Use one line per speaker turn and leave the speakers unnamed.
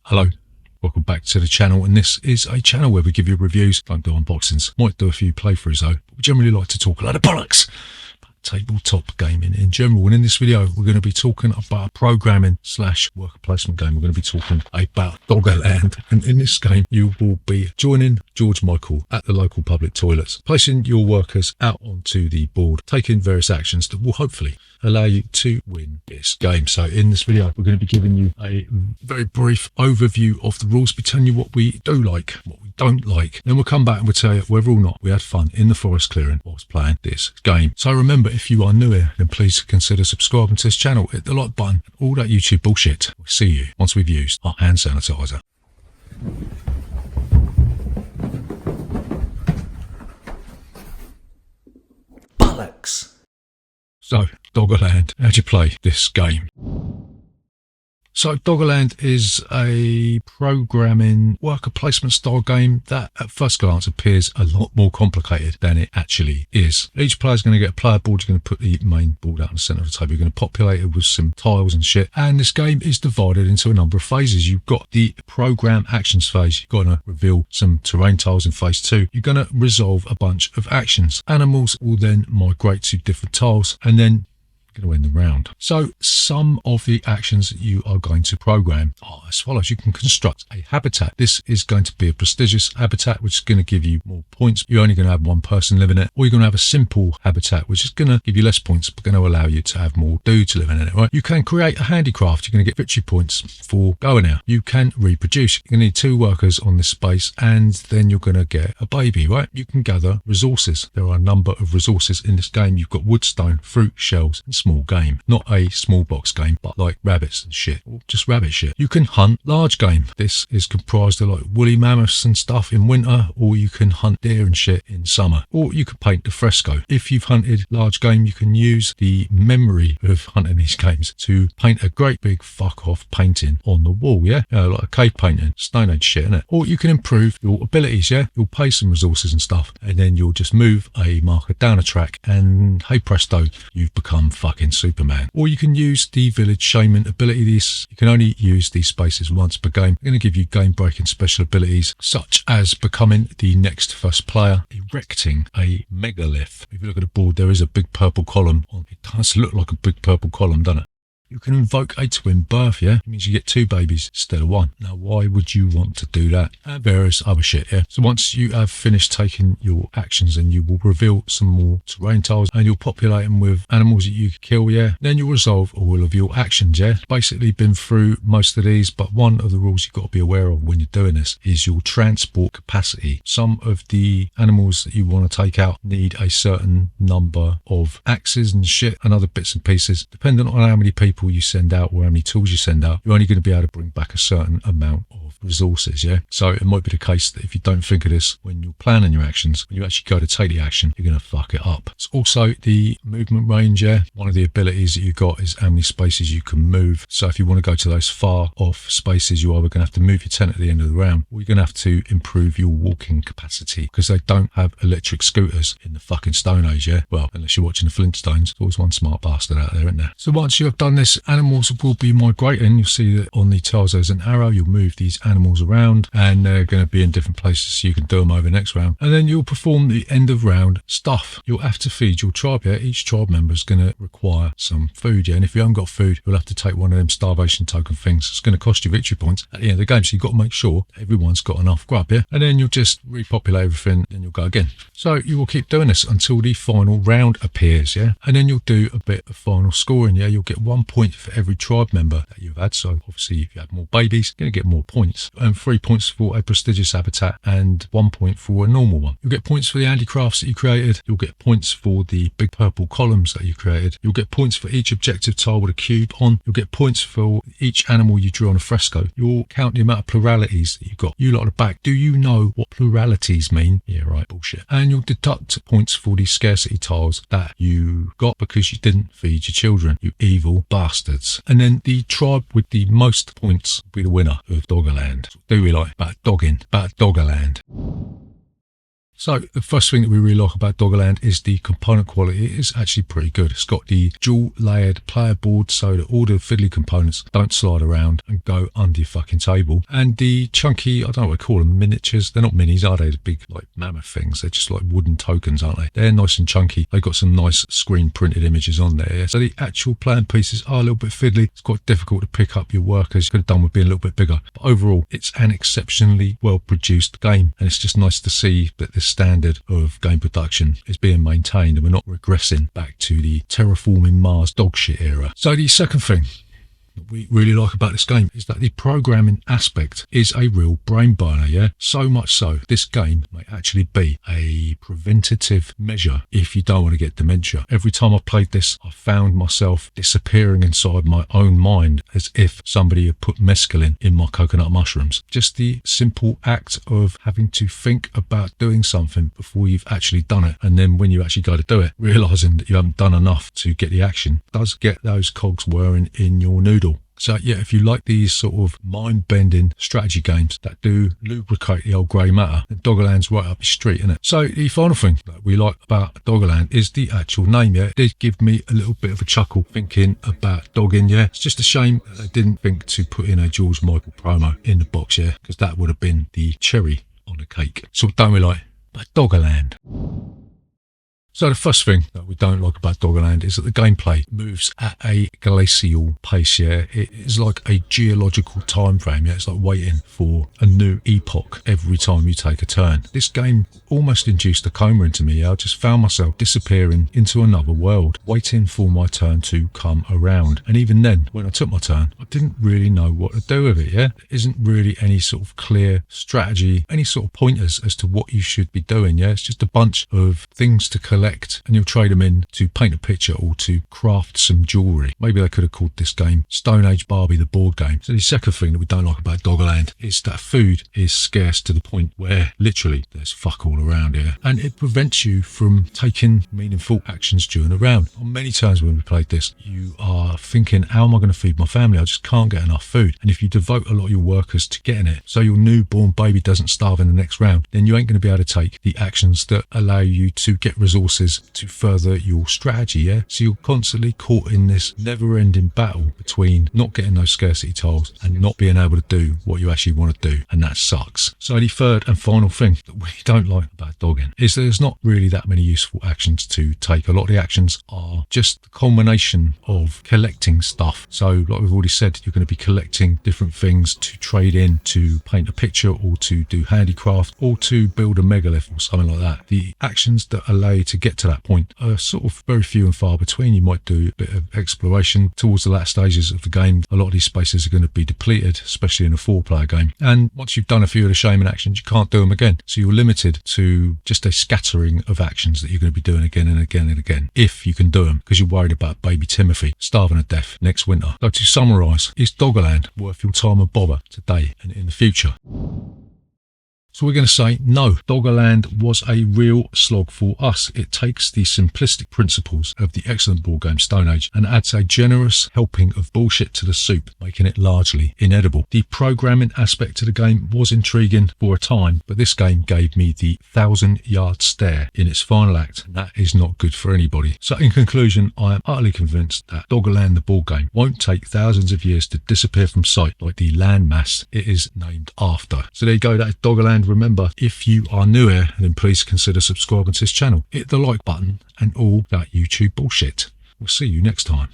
Hello, welcome back to the channel, and this is a channel where we give you reviews, don't do unboxings, might do a few playthroughs though, but we generally like to talk a lot of bollocks about tabletop gaming in general. And in this video we're going to be talking about a programming / worker placement game. We're going to be talking about Doggerland, and in this game you will be joining George Michael at the local public toilets, placing your workers out onto the board, taking various actions that will hopefully allow you to win this game. So in this video we're going to be giving you a very brief overview of the rules, be telling you what we do like, what we don't like, then we'll come back and we'll tell you whether or not we had fun in the forest clearing whilst playing this game. So remember, if you are new here, then please consider subscribing to this channel, hit the like button, all that YouTube bullshit. We'll see you once we've used our hand sanitizer. Bollocks. So, Doggerland, how'd you play this game? So, Doggerland is a programming worker placement style game that at first glance appears a lot more complicated than it actually is. Each player is going to get a player board. You're going to put the main board out in the centre of the table. You're going to populate it with some tiles and shit. And this game is divided into a number of phases. You've got the program actions phase. You've got to reveal some terrain tiles in phase 2. You're going to resolve a bunch of actions. Animals will then migrate to different tiles, and then going to end the round. So some of the actions that you are going to program are as follows. You can construct a habitat. This is going to be a prestigious habitat, which is going to give you more points. You're only going to have one person living in it. Or you're going to have a simple habitat, which is going to give you less points, but going to allow you to have more dudes living in it, right? You can create a handicraft. You're going to get victory points for going out. You can reproduce. You're going to need 2 workers on this space, and then you're going to get a baby, right? You can gather resources. There are a number of resources in this game. You've got wood, stone, fruit, shells, and small game. Not a small box game, but like rabbits and shit, or just rabbit shit. You can hunt large game. This is comprised of like woolly mammoths and stuff in winter, or you can hunt deer and shit in summer, or you can paint a fresco. If you've hunted large game, you can use the memory of hunting these games to paint a great big fuck off painting on the wall, yeah? Like a cave painting, Stone Age shit, innit? Or you can improve your abilities, yeah? You'll pay some resources and stuff, and then you'll just move a marker down a track, and hey presto, you've become fucking Superman. Or you can use the village shaman ability. This you can only use these spaces once per game. I'm going to give you game breaking special abilities such as becoming the next first player, erecting a megalith. If you look at the board, there is a big purple column on it. Does look like a big purple column, doesn't it? You can invoke a twin birth, yeah? It means you get 2 babies instead of 1. Now, why would you want to do that? And various other shit, yeah? So once you have finished taking your actions, and you will reveal some more terrain tiles, and you'll populate them with animals that you can kill, yeah? Then you'll resolve all of your actions, yeah? Basically been through most of these, but one of the rules you've got to be aware of when you're doing this is your transport capacity. Some of the animals that you want to take out need a certain number of axes and shit and other bits and pieces. Depending on how many people you send out or how many tools you send out, you're only going to be able to bring back a certain amount of resources, yeah? So it might be the case that if you don't think of this when you're planning your actions, when you actually go to take the action, you're going to fuck it up. It's also the movement range, yeah? One of the abilities that you got is how many spaces you can move. So if you want to go to those far off spaces, you're either going to have to move your tent at the end of the round, or you're going to have to improve your walking capacity, because they don't have electric scooters in the fucking Stone Age, yeah? Well, unless you're watching the Flintstones. There's always one smart bastard out there, isn't there? So once you have done this, animals will be migrating. You'll see that on the tiles there's an arrow. You'll move these animals around, and they're going to be in different places, so you can do them over the next round. And then you'll perform the end of round stuff. You'll have to feed your tribe, yeah? Each tribe member is going to require some food, yeah? And if you haven't got food, you'll have to take one of them starvation token things. It's going to cost you victory points at the end of the game, so you've got to make sure everyone's got enough grub, yeah? And then you'll just repopulate everything, and you'll go again. So you will keep doing this until the final round appears, yeah? And then you'll do a bit of final scoring, yeah? You'll get 1 point for every tribe member that you've had. So obviously if you have more babies, you're going to get more points, and 3 points for a prestigious habitat and 1 point for a normal one. You'll get points for the handicrafts that you created. You'll get points for the big purple columns that you created. You'll get points for each objective tile with a cube on. You'll get points for each animal you drew on a fresco. You'll count the amount of pluralities that you've got. You lot at the back, do you know what pluralities mean? Yeah, right, bullshit. And you'll deduct points for the scarcity tiles that you got because you didn't feed your children, you evil bastards. And then the tribe with the most points will be the winner of Doggerland. Do we like about dogging, about Doggerland? So the first thing that we really like about Doggerland is the component quality. It is actually pretty good. It's got the dual layered player board so that all the fiddly components don't slide around and go under your fucking table. And the chunky, I don't know what I call them, miniatures. They're not minis, are they? The big like mammoth things. They're just like wooden tokens, aren't they? They're nice and chunky. They've got some nice screen printed images on there. So the actual playing pieces are a little bit fiddly. It's quite difficult to pick up your workers. You could have done with being a little bit bigger. But overall, it's an exceptionally well produced game. And it's just nice to see that this standard of game production is being maintained and we're not regressing back to the terraforming Mars dogshit era. So the second thing that we really like about this game is that the programming aspect is a real brain burner, yeah? So much so, this game may actually be a preventative measure if you don't want to get dementia. Every time I played this, I found myself disappearing inside my own mind as if somebody had put mescaline in my coconut mushrooms. Just the simple act of having to think about doing something before you've actually done it, and then when you actually go to do it, realising that you haven't done enough to get the action, does get those cogs whirring in your noodle. So yeah, if you like these sort of mind-bending strategy games that do lubricate the old grey matter, then Doggerland's right up your street, isn't it? So the final thing that we like about Doggerland is the actual name, yeah? It did give me a little bit of a chuckle thinking about dogging, yeah? It's just a shame that they didn't think to put in a George Michael promo in the box, yeah? Because that would have been the cherry on the cake. So what don't we like about Doggerland? So the first thing that we don't like about Doggerland is that the gameplay moves at a glacial pace, yeah. It is like a geological time frame, yeah. It's like waiting for a new epoch every time you take a turn. This game almost induced a coma into me, yeah. I just found myself disappearing into another world, waiting for my turn to come around. And even then, when I took my turn, I didn't really know what to do with it, yeah. There isn't really any sort of clear strategy, any sort of pointers as to what you should be doing, yeah. It's just a bunch of things to collect and you'll trade them in to paint a picture or to craft some jewellery. Maybe they could have called this game Stone Age Barbie the board game. So the second thing that we don't like about Doggerland is that food is scarce to the point where literally there's fuck all around here, and it prevents you from taking meaningful actions during a round. On many times when we played this, you are thinking, how am I going to feed my family? I just can't get enough food. And if you devote a lot of your workers to getting it so your newborn baby doesn't starve in the next round, then you ain't going to be able to take the actions that allow you to get resources to further your strategy, yeah? So you're constantly caught in this never-ending battle between not getting those scarcity tiles and not being able to do what you actually want to do, and that sucks. So the third and final thing that we don't like about dogging is that there's not really that many useful actions to take. A lot of the actions are just the culmination of collecting stuff. So like we've already said, you're going to be collecting different things to trade in, to paint a picture or to do handicraft or to build a megalith or something like that. The actions that allow you to get to that point are sort of very few and far between. You might do a bit of exploration towards the latter stages of the game. A lot of these spaces are going to be depleted, especially in a 4-player game. And once you've done a few of the shaming actions, you can't do them again. So you're limited to just a scattering of actions that you're going to be doing again and again and again, if you can do them, because you're worried about baby Timothy starving to death next winter. So to summarise, is Doggerland worth your time and bother today and in the future? So we're going to say, no, Doggerland was a real slog for us. It takes the simplistic principles of the excellent board game Stone Age and adds a generous helping of bullshit to the soup, making it largely inedible. The programming aspect of the game was intriguing for a time, but this game gave me the 1,000-yard stare in its final act, and that is not good for anybody. So in conclusion, I am utterly convinced that Doggerland the board game won't take thousands of years to disappear from sight like the landmass it is named after. So there you go, that is Doggerland. Remember, if you are new here, then please consider subscribing to this channel. Hit the like button and all that YouTube bullshit. We'll see you next time.